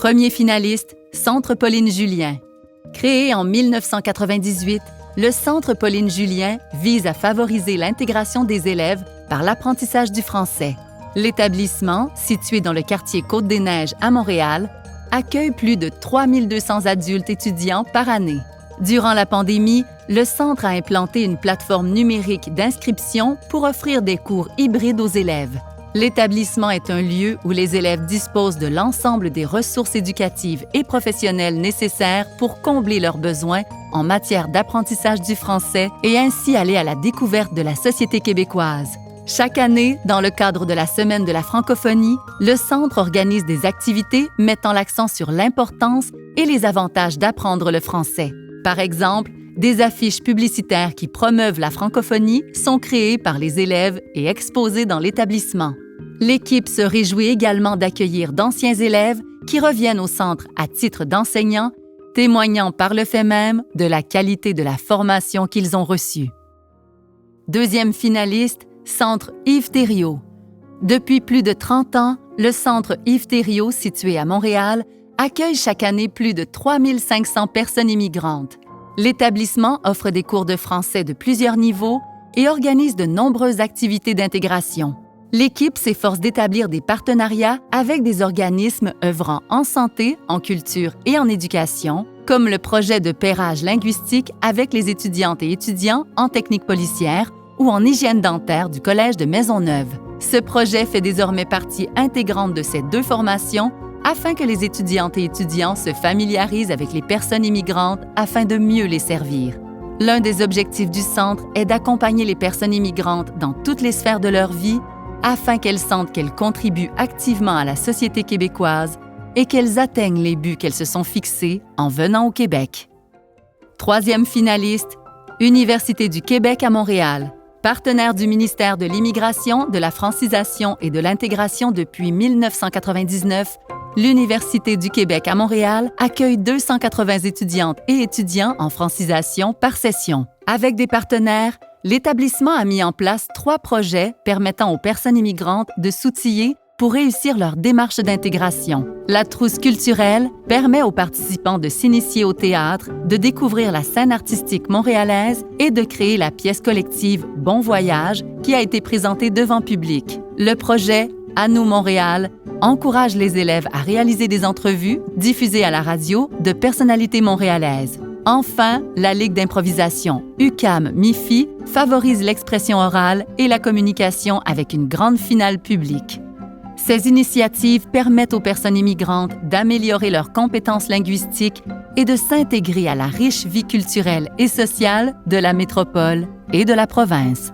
Premier finaliste, Centre Pauline Julien. Créé en 1998, le Centre Pauline Julien vise à favoriser l'intégration des élèves par l'apprentissage du français. L'établissement, situé dans le quartier Côte-des-Neiges à Montréal, accueille plus de 3200 adultes étudiants par année. Durant la pandémie, le centre a implanté une plateforme numérique d'inscription pour offrir des cours hybrides aux élèves. L'établissement est un lieu où les élèves disposent de l'ensemble des ressources éducatives et professionnelles nécessaires pour combler leurs besoins en matière d'apprentissage du français et ainsi aller à la découverte de la société québécoise. Chaque année, dans le cadre de la Semaine de la francophonie, le Centre organise des activités mettant l'accent sur l'importance et les avantages d'apprendre le français. Par exemple, des affiches publicitaires qui promeuvent la francophonie sont créées par les élèves et exposées dans l'établissement. L'équipe se réjouit également d'accueillir d'anciens élèves qui reviennent au centre à titre d'enseignants, témoignant par le fait même de la qualité de la formation qu'ils ont reçue. Deuxième finaliste, Centre Yves Thériault. Depuis plus de 30 ans, le Centre Yves Thériault, situé à Montréal, accueille chaque année plus de 3500 personnes immigrantes. L'établissement offre des cours de français de plusieurs niveaux et organise de nombreuses activités d'intégration. L'équipe s'efforce d'établir des partenariats avec des organismes œuvrant en santé, en culture et en éducation, comme le projet de pairage linguistique avec les étudiantes et étudiants en technique policière ou en hygiène dentaire du Collège de Maisonneuve. Ce projet fait désormais partie intégrante de ces deux formations afin que les étudiantes et étudiants se familiarisent avec les personnes immigrantes afin de mieux les servir. L'un des objectifs du centre est d'accompagner les personnes immigrantes dans toutes les sphères de leur vie afin qu'elles sentent qu'elles contribuent activement à la société québécoise et qu'elles atteignent les buts qu'elles se sont fixés en venant au Québec. Troisième finaliste, Université du Québec à Montréal. Partenaire du ministère de l'Immigration, de la Francisation et de l'Intégration depuis 1999, l'Université du Québec à Montréal accueille 280 étudiantes et étudiants en francisation par session. Avec des partenaires, l'établissement a mis en place 3 projets permettant aux personnes immigrantes de s'outiller pour réussir leur démarche d'intégration. La trousse culturelle permet aux participants de s'initier au théâtre, de découvrir la scène artistique montréalaise et de créer la pièce collective Bon Voyage qui a été présentée devant public. Le projet À nous Montréal encourage les élèves à réaliser des entrevues diffusées à la radio de personnalités montréalaises. Enfin, la Ligue d'improvisation UQAM-MIFI favorise l'expression orale et la communication avec une grande finale publique. Ces initiatives permettent aux personnes immigrantes d'améliorer leurs compétences linguistiques et de s'intégrer à la riche vie culturelle et sociale de la métropole et de la province.